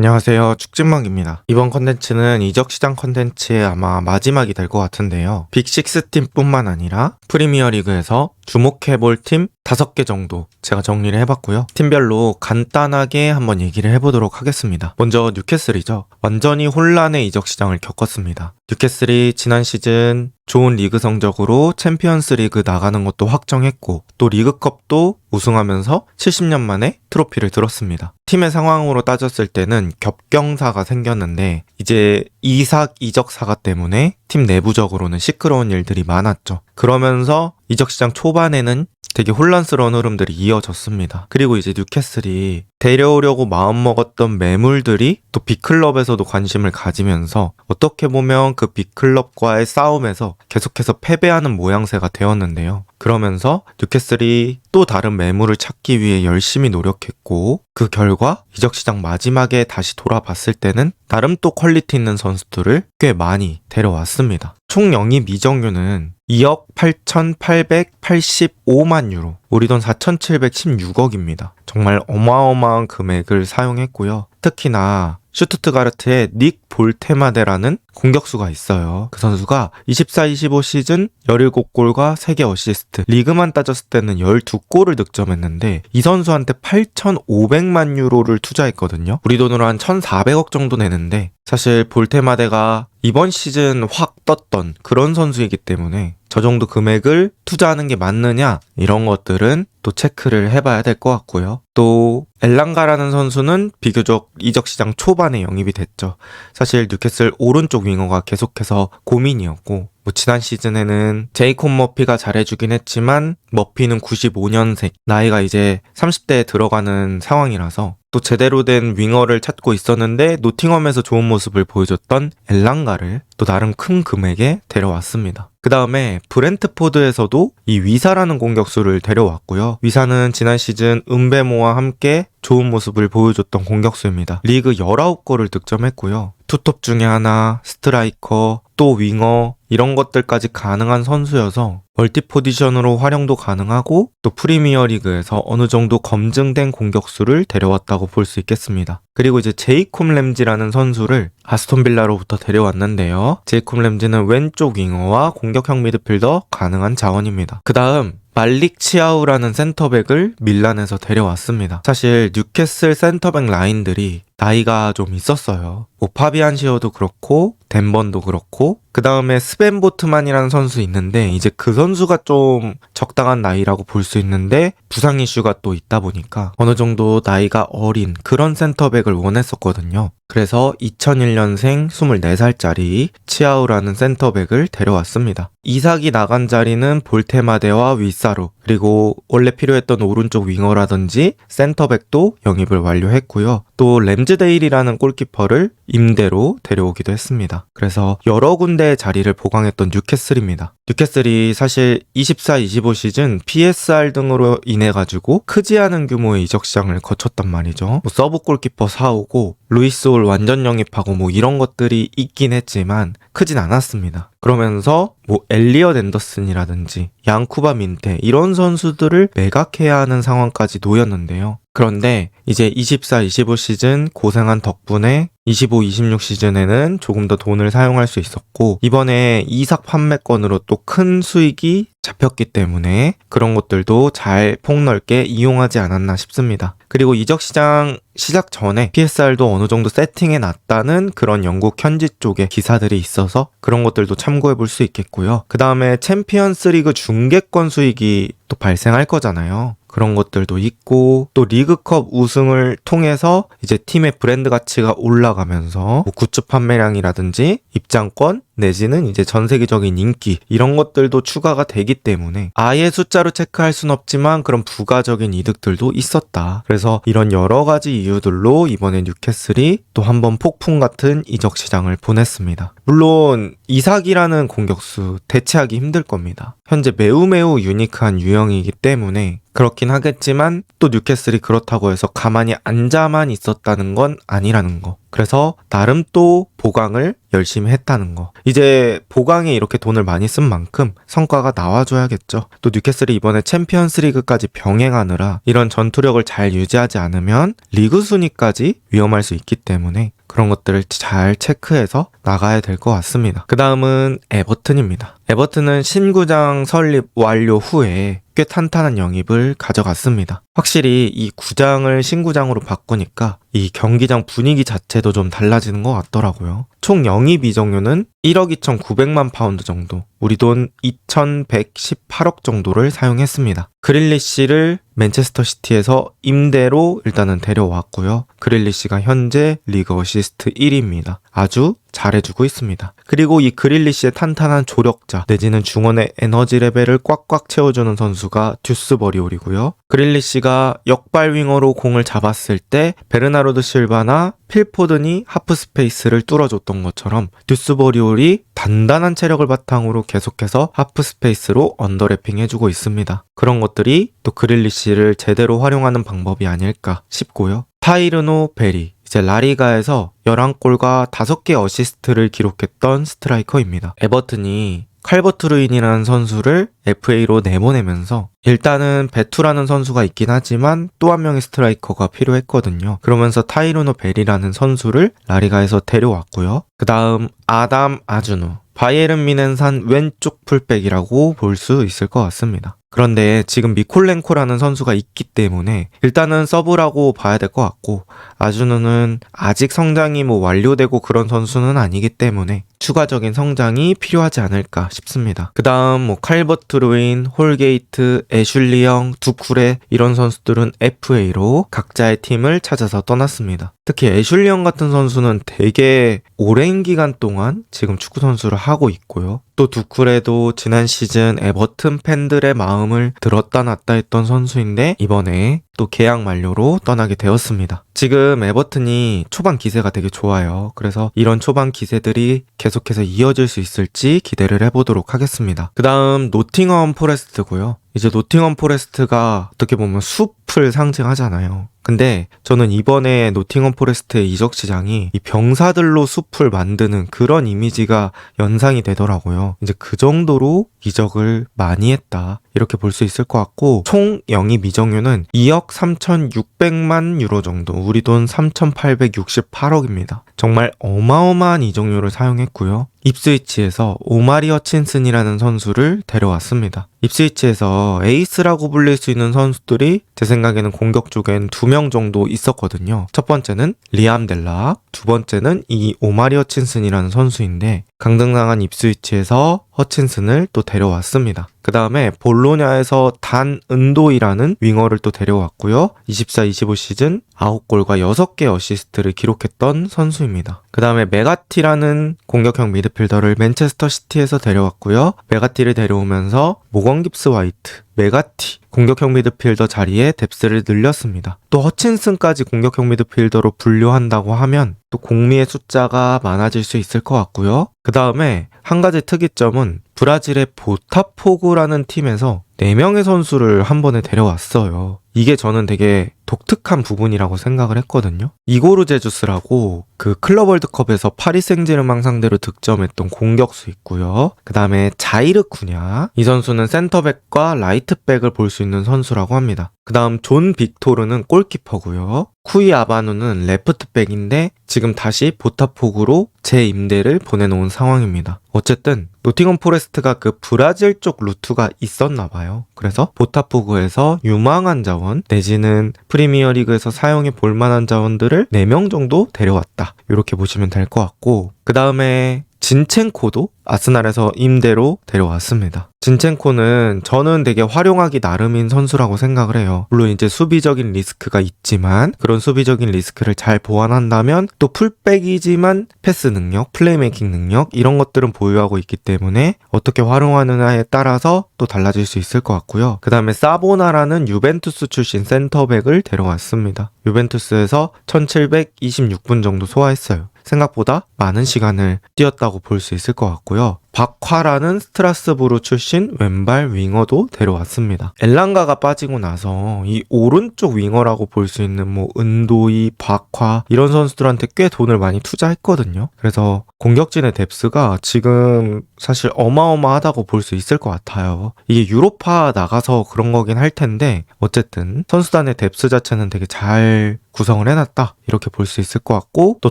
안녕하세요. 축진망입니다. 이번 컨텐츠는 이적시장 컨텐츠의 아마 마지막이 될 것 같은데요. 빅6 팀뿐만 아니라 프리미어리그에서 주목해볼 팀 5개 정도 제가 정리를 해봤고요. 팀별로 간단하게 한번 얘기를 해보도록 하겠습니다. 먼저 뉴캐슬이죠. 완전히 혼란의 이적시장을 겪었습니다. 뉴캐슬이 지난 시즌 좋은 리그 성적으로 챔피언스 리그 나가는 것도 확정했고 또 리그컵도 우승하면서 70년 만에 트로피를 들었습니다. 팀의 상황으로 따졌을 때는 겹경사가 생겼는데 이제 이삭 이적 사가 때문에 팀 내부적으로는 시끄러운 일들이 많았죠. 그러면서 이적시장 초반에는 되게 혼란스러운 흐름들이 이어졌습니다. 그리고 이제 뉴캐슬이 데려오려고 마음먹었던 매물들이 또 빅클럽에서도 관심을 가지면서 어떻게 보면 그 빅클럽과의 싸움에서 계속해서 패배하는 모양새가 되었는데요. 그러면서 뉴캐슬이 또 다른 매물을 찾기 위해 열심히 노력했고 그 결과 이적시장 마지막에 다시 돌아봤을 때는 나름 또 퀄리티 있는 선수들을 꽤 많이 데려왔습니다. 총 영입 이적료는 2억 8,885만 유로, 우리 돈 4,716억입니다. 정말 어마어마한 금액을 사용했고요. 특히나 슈투트가르트의 닉 볼테마데라는 공격수가 있어요. 그 선수가 24-25 시즌 17골과 3개 어시스트, 리그만 따졌을 때는 12골을 득점했는데 이 선수한테 8,500만 유로를 투자했거든요. 우리 돈으로 한 1,400억 정도 내는데 사실 볼테마데가 이번 시즌 확 떴던 그런 선수이기 때문에 저 정도 금액을 투자하는 게 맞느냐 이런 것들은 또 체크를 해봐야 될 것 같고요. 또 엘랑가라는 선수는 비교적 이적시장 초반에 영입이 됐죠. 사실 뉴캐슬 오른쪽 윙어가 계속해서 고민이었고 지난 시즌에는 제이콥 머피가 잘해주긴 했지만 머피는 95년생, 나이가 이제 30대에 들어가는 상황이라서 또 제대로 된 윙어를 찾고 있었는데 노팅엄에서 좋은 모습을 보여줬던 엘랑가를 또 나름 큰 금액에 데려왔습니다. 그 다음에 브렌트포드에서도 이 위사라는 공격수를 데려왔고요. 위사는 지난 시즌 은베모와 함께 좋은 모습을 보여줬던 공격수입니다. 리그 19골을 득점했고요. 투톱 중에 하나, 스트라이커, 또 윙어 이런 것들까지 가능한 선수여서 멀티포지션으로 활용도 가능하고 또 프리미어리그에서 어느 정도 검증된 공격수를 데려왔다고 볼 수 있겠습니다. 그리고 이제 제이콥 램지라는 선수를 아스톤빌라로부터 데려왔는데요. 제이콥 램지는 왼쪽 윙어와 공격형 미드필더 가능한 자원입니다. 그 다음 말릭 치아우라는 센터백을 밀란에서 데려왔습니다. 사실 뉴캐슬 센터백 라인들이 나이가 좀 있었어요. 파비안 시어도 그렇고 덴번도 그렇고 그 다음에 스벤 보트만이라는 선수 있는데 이제 그 선수가 좀 적당한 나이라고 볼 수 있는데 부상 이슈가 또 있다 보니까 어느 정도 나이가 어린 그런 센터백을 원했었거든요. 그래서 2001년생 24살짜리 치아우라는 센터백을 데려왔습니다. 이삭이 나간 자리는 볼테마데와 위사루, 그리고 원래 필요했던 오른쪽 윙어라든지 센터백도 영입을 완료했고요. 또 램즈데일이라는 골키퍼를 임대로 데려오기도 했습니다. 그래서 여러 군데의 자리를 보강했던 뉴캐슬입니다. 뉴캐슬이 사실 24-25 시즌 PSR 등으로 인해가지고 크지 않은 규모의 이적 시장을 거쳤단 말이죠. 서브 골키퍼 사오고 루이스 올 완전 영입하고 이런 것들이 있긴 했지만 크진 않았습니다. 그러면서 엘리엇 앤더슨이라든지 양쿠바 민테 이런 선수들을 매각해야 하는 상황까지 놓였는데요. 그런데 이제 24-25 시즌 고생한 덕분에 25-26 시즌에는 조금 더 돈을 사용할 수 있었고 이번에 이삭 판매권으로 또 큰 수익이 잡혔기 때문에 그런 것들도 잘 폭넓게 이용하지 않았나 싶습니다. 그리고 이적시장 시작 전에 PSR도 어느 정도 세팅해 놨다는 그런 영국 현지 쪽에 기사들이 있어서 그런 것들도 참고해 볼 수 있겠고요. 그 다음에 챔피언스 리그 중계권 수익이 또 발생할 거잖아요. 그런 것들도 있고 또 리그컵 우승을 통해서 이제 팀의 브랜드 가치가 올라가면서 굿즈 판매량이라든지 입장권 내지는 이제 전 세계적인 인기 이런 것들도 추가가 되기 때문에 아예 숫자로 체크할 순 없지만 그런 부가적인 이득들도 있었다. 그래서 이런 여러 가지 이유들로 이번에 뉴캐슬이 또 한 번 폭풍 같은 이적 시장을 보냈습니다. 물론 이삭이라는 공격수 대체하기 힘들 겁니다. 현재 매우 유니크한 유형이기 때문에 그렇긴 하겠지만 또 뉴캐슬이 그렇다고 해서 가만히 앉아만 있었다는 건 아니라는 거. 그래서 나름 또 보강을 열심히 했다는 거. 이제 보강에 이렇게 돈을 많이 쓴 만큼 성과가 나와줘야겠죠. 또 뉴캐슬이 이번에 챔피언스 리그까지 병행하느라 이런 전투력을 잘 유지하지 않으면 리그 순위까지 위험할 수 있기 때문에 그런 것들을 잘 체크해서 나가야 될 것 같습니다. 그 다음은 에버튼입니다. 에버튼은 신구장 설립 완료 후에 꽤 탄탄한 영입을 가져갔습니다. 확실히 이 구장을 신구장으로 바꾸니까 이 경기장 분위기 자체도 좀 달라지는 것 같더라고요. 총 영입 이적료는 1억 2,900만 파운드 정도, 우리 돈 2,118억 정도를 사용했습니다. 그릴리시를 맨체스터 시티에서 임대로 일단은 데려왔고요. 그릴리시가 현재 리그 어시스트 1위입니다. 아주 잘해주고 있습니다. 그리고 이 그릴리시의 탄탄한 조력자 내지는 중원의 에너지 레벨을 꽉꽉 채워주는 선수가 듀스버리올이고요. 그릴리시가 역발 윙어로 공을 잡았을 때 베르나르도 실바나 필포든이 하프 스페이스를 뚫어줬던 것처럼 듀스버리올이 단단한 체력을 바탕으로 계속해서 하프 스페이스로 언더래핑 해주고 있습니다. 그런 것들이 또 그릴리시를 제대로 활용하는 방법이 아닐까 싶고요. 타이르노 베리, 이제 라리가에서 11골과 5개 어시스트를 기록했던 스트라이커입니다. 에버튼이 칼버트 루인이라는 선수를 FA로 내보내면서 일단은 베투라는 선수가 있긴 하지만 또 한 명의 스트라이커가 필요했거든요. 그러면서 타이르노 베리라는 선수를 라리가에서 데려왔고요. 그 다음 아담 아주누, 바이에른 미넨산 왼쪽 풀백이라고 볼 수 있을 것 같습니다. 그런데 지금 미콜렌코라는 선수가 있기 때문에 일단은 서브라고 봐야 될 것 같고, 아주누는 아직 성장이 완료되고 그런 선수는 아니기 때문에 추가적인 성장이 필요하지 않을까 싶습니다. 그 다음 칼버트 루인, 홀게이트, 애슐리 영, 두쿠레 이런 선수들은 FA로 각자의 팀을 찾아서 떠났습니다. 특히 애슐리 영 같은 선수는 되게 오랜 기간 동안 지금 축구 선수를 하고 있고요. 또 두쿠레도 지난 시즌 에버튼 팬들의 마음을 들었다 놨다 했던 선수인데 이번에 또 계약 만료로 떠나게 되었습니다. 지금 에버튼이 초반 기세가 되게 좋아요. 그래서 이런 초반 기세들이 계속해서 이어질 수 있을지 기대를 해보도록 하겠습니다. 그 다음 노팅엄 포레스트고요. 이제 노팅엄 포레스트가 어떻게 보면 숲을 상징하잖아요. 근데 저는 이번에 노팅엄 포레스트의 이적 시장이 이 병사들로 숲을 만드는 그런 이미지가 연상이 되더라고요. 이제 그 정도로 이적을 많이 했다, 이렇게 볼 수 있을 것 같고, 총 영입 이적료는 2억 3,600만 유로 정도, 우리 돈 3,868억입니다. 정말 어마어마한 이적료를 사용했고요. 입스위치에서 오마리 허친슨이라는 선수를 데려왔습니다. 입스위치에서 에이스라고 불릴 수 있는 선수들이 제 생각에는 공격 쪽엔 2명 정도 있었거든요. 첫 번째는 리암 델라, 두 번째는 이 오마리 허친슨이라는 선수인데 강등당한 입스위치에서 허친슨을 또 데려왔습니다. 그 다음에 볼로냐에서 단 은도이라는 윙어를 또 데려왔고요. 24-25 시즌 9골과 6개 어시스트를 기록했던 선수입니다. 그 다음에 메가티라는 공격형 미드필더를 맨체스터 시티에서 데려왔고요. 메가티를 데려오면서 모건 깁스 화이트, 메가티 공격형 미드필더 자리에 뎁스를 늘렸습니다. 또 허친슨까지 공격형 미드필더로 분류한다고 하면 또 공미의 숫자가 많아질 수 있을 것 같고요. 그 다음에 한 가지 특이점은 브라질의 보타포구라는 팀에서 4명의 선수를 한 번에 데려왔어요. 이게 저는 되게 독특한 부분이라고 생각을 했거든요. 이고르 제주스라고 그 클럽 월드컵에서 파리 생제르맹 상대로 득점했던 공격수 있고요. 그 다음에 자이르 쿠냐, 이 선수는 센터백과 라이트백을 볼 수 있는 선수라고 합니다. 그 다음 존 빅토르는 골키퍼고요. 쿠이 아바누는 레프트백인데 지금 다시 보타포구로 재임대를 보내놓은 상황입니다. 어쨌든 노팅엄 포레스트가 그 브라질 쪽 루트가 있었나 봐요. 그래서 보타포구에서 유망한 자원 내지는 프리미어리그에서 사용해 볼 만한 자원들을 4명 정도 데려왔다, 이렇게 보시면 될 것 같고, 그 다음에 진첸코도 아스날에서 임대로 데려왔습니다. 진첸코는 저는 되게 활용하기 나름인 선수라고 생각을 해요. 물론 이제 수비적인 리스크가 있지만 그런 수비적인 리스크를 잘 보완한다면 또 풀백이지만 패스 능력, 플레이메이킹 능력 이런 것들은 보유하고 있기 때문에 어떻게 활용하느냐에 따라서 또 달라질 수 있을 것 같고요. 그 다음에 사보나라는 유벤투스 출신 센터백을 데려왔습니다. 유벤투스에서 1726분 정도 소화했어요. 생각보다 많은 시간을 뛰었다고 볼 수 있을 것 같고요. 박화라는 스트라스부르 출신 왼발 윙어도 데려왔습니다. 엘랑가가 빠지고 나서 이 오른쪽 윙어라고 볼 수 있는 뭐 은도이, 박화 이런 선수들한테 꽤 돈을 많이 투자했거든요. 그래서 공격진의 뎁스가 지금 사실 어마어마하다고 볼 수 있을 것 같아요. 이게 유로파 나가서 그런 거긴 할 텐데 어쨌든 선수단의 뎁스 자체는 되게 잘 구성을 해놨다 이렇게 볼 수 있을 것 같고, 또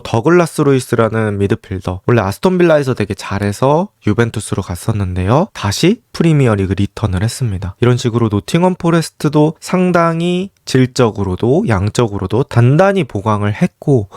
더글라스 루이스라는 미드필더, 원래 아스톤빌라에서 되게 잘해서 유벤투스로 갔었는데요, 다시 프리미어리그 리턴을 했습니다. 이런 식으로 노팅엄 포레스트도 상당히 질적으로도 양적으로도 단단히 보강을 했고,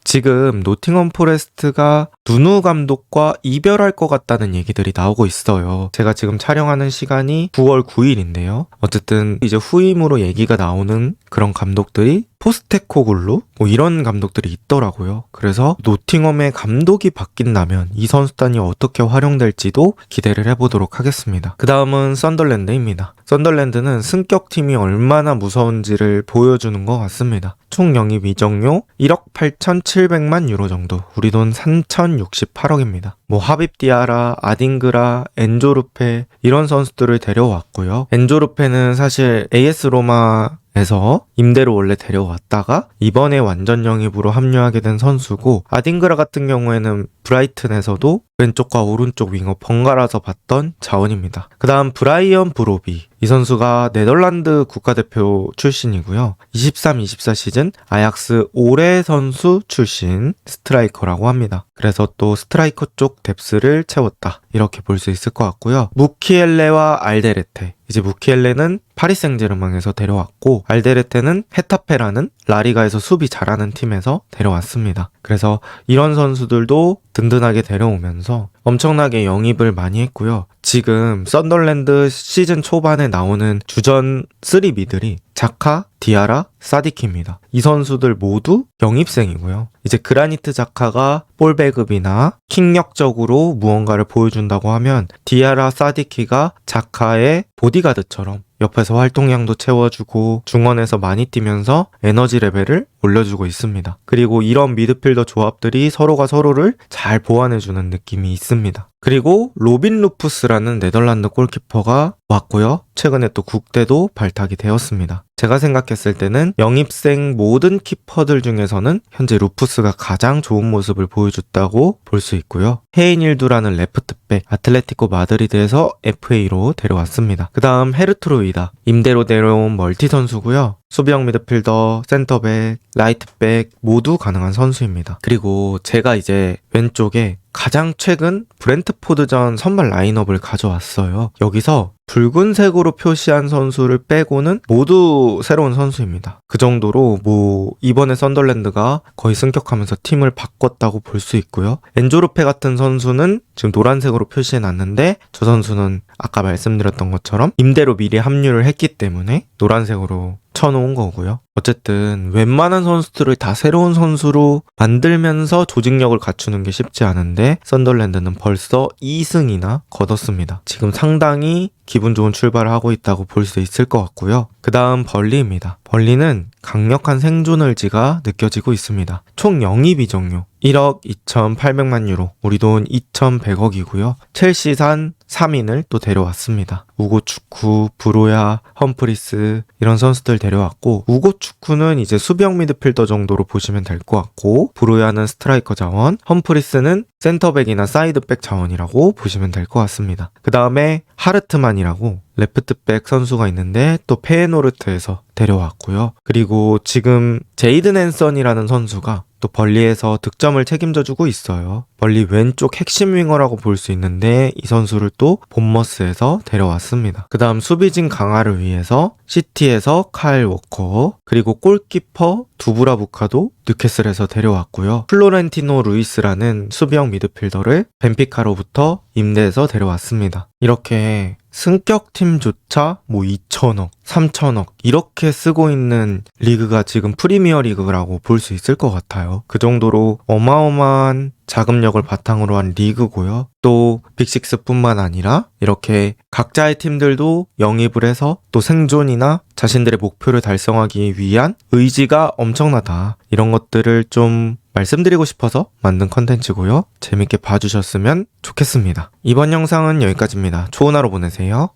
지금 노팅엄 포레스트가 누누 감독과 이별할 것 같다는 얘기들이 나오고 있어요. 제가 지금 촬영하는 시간이 9월 9일인데요. 어쨌든 이제 후임으로 얘기가 나오는 그런 감독들이 포스테코글루 뭐 이런 감독들이 있더라고요. 그래서 노팅엄의 감독이 바뀐다면 이 선수단이 어떻게 활용될지도 기대를 해보도록 하겠습니다. 그 다음은 썬덜랜드입니다. 썬덜랜드는 승격팀이 얼마나 무서운지를 보여주는 것 같습니다. 총 영입 이적료 1억 8,700만 유로 정도, 우리 돈 3,068억입니다. 뭐 하빕 디아라, 아딩그라, 엔조르페 이런 선수들을 데려왔고요. 엔조르페는 사실 AS 로마에서 임대로 원래 데려왔다가 이번에 완전 영입으로 합류하게 된 선수고, 아딩그라 같은 경우에는 브라이튼에서도 왼쪽과 오른쪽 윙어 번갈아서 봤던 자원입니다. 그 다음 브라이언 브로비, 이 선수가 네덜란드 국가대표 출신이고요. 23-24 시즌 아약스 올해 선수 출신 스트라이커라고 합니다. 그래서 또 스트라이커 쪽 뎁스를 채웠다 이렇게 볼 수 있을 것 같고요. 무키엘레와 알데레테, 이제 무키엘레는 파리 생제르맹에서 데려왔고, 알데레테는 헤타페라는 라리가에서 수비 잘하는 팀에서 데려왔습니다. 그래서 이런 선수들도 든든하게 데려오면서 엄청나게 영입을 많이 했고요. 지금 썬덜랜드 시즌 초반에 나오는 주전 3미들이 자카, 디아라, 사디키입니다. 이 선수들 모두 영입생이고요. 이제 그라니트 자카가 볼 배급이나 킥력적으로 무언가를 보여준다고 하면 디아라, 사디키가 자카의 보디가드처럼 옆에서 활동량도 채워주고 중원에서 많이 뛰면서 에너지 레벨을 올려주고 있습니다. 그리고 이런 미드필더 조합들이 서로가 서로를 잘 보완해주는 느낌이 있습니다. 그리고 로빈 루푸스라는 네덜란드 골키퍼가 왔고요. 최근에 또 국대도 발탁이 되었습니다. 제가 생각했을 때는 영입생 모든 키퍼들 중에서는 현재 루푸스가 가장 좋은 모습을 보여줬다고 볼 수 있고요. 헤인일두라는 레프트백, 아틀레티코 마드리드에서 FA로 데려왔습니다. 그 다음 헤르트로이다, 임대로 데려온 멀티 선수고요. 수비형 미드필더, 센터백, 라이트백 모두 가능한 선수입니다. 그리고 제가 이제 왼쪽에 가장 최근 브렌트포드전 선발 라인업을 가져왔어요. 여기서 붉은색으로 표시한 선수를 빼고는 모두 새로운 선수입니다. 그 정도로 뭐 이번에 썬덜랜드가 거의 승격하면서 팀을 바꿨다고 볼 수 있고요. 엔조르페 같은 선수는 지금 노란색으로 표시해놨는데, 저 선수는 아까 말씀드렸던 것처럼 임대로 미리 합류를 했기 때문에 노란색으로 쳐놓은 거고요. 어쨌든 웬만한 선수들을 다 새로운 선수로 만들면서 조직력을 갖추는 게 쉽지 않은데 썬덜랜드는 벌써 2승이나 거뒀습니다. 지금 상당히 기분 좋은 출발을 하고 있다고 볼 수 있을 것 같고요. 그 다음 벌리입니다. 벌리는 강력한 생존의지가 느껴지고 있습니다. 총 영입 이적료 1억 2,800만 유로, 우리 돈 2,100억이고요. 첼시산 3인을 또 데려왔습니다. 우고 축구, 브로야, 험프리스 이런 선수들 데려왔고, 우고 축구는 이제 수비형 미드필더 정도로 보시면 될 것 같고, 브로야는 스트라이커 자원, 험프리스는 센터백이나 사이드백 자원이라고 보시면 될 것 같습니다. 그 다음에 하르트만이라고 레프트백 선수가 있는데 또 페에노르트에서 데려왔고요. 그리고 지금 제이든 앤선이라는 선수가 또 벌리에서 득점을 책임져주고 있어요. 벌리 왼쪽 핵심 윙어라고 볼 수 있는데 이 선수를 또 본머스에서 데려왔습니다. 그 다음 수비진 강화를 위해서 시티에서 카일 워커, 그리고 골키퍼 두브라부카도 뉴캐슬에서 데려왔고요. 플로렌티노 루이스라는 수비형 미드필더를 벤피카로부터 임대해서 데려왔습니다. 이렇게 승격팀조차 뭐 2천억, 3천억 이렇게 쓰고 있는 리그가 지금 프리미어 리그라고 볼 수 있을 것 같아요. 그 정도로 어마어마한 자금력을 바탕으로 한 리그고요. 또 빅식스뿐만 아니라 이렇게 각자의 팀들도 영입을 해서 또 생존이나 자신들의 목표를 달성하기 위한 의지가 엄청나다, 이런 것들을 좀 말씀드리고 싶어서 만든 컨텐츠고요. 재밌게 봐주셨으면 좋겠습니다. 이번 영상은 여기까지입니다. 좋은 하루 보내세요.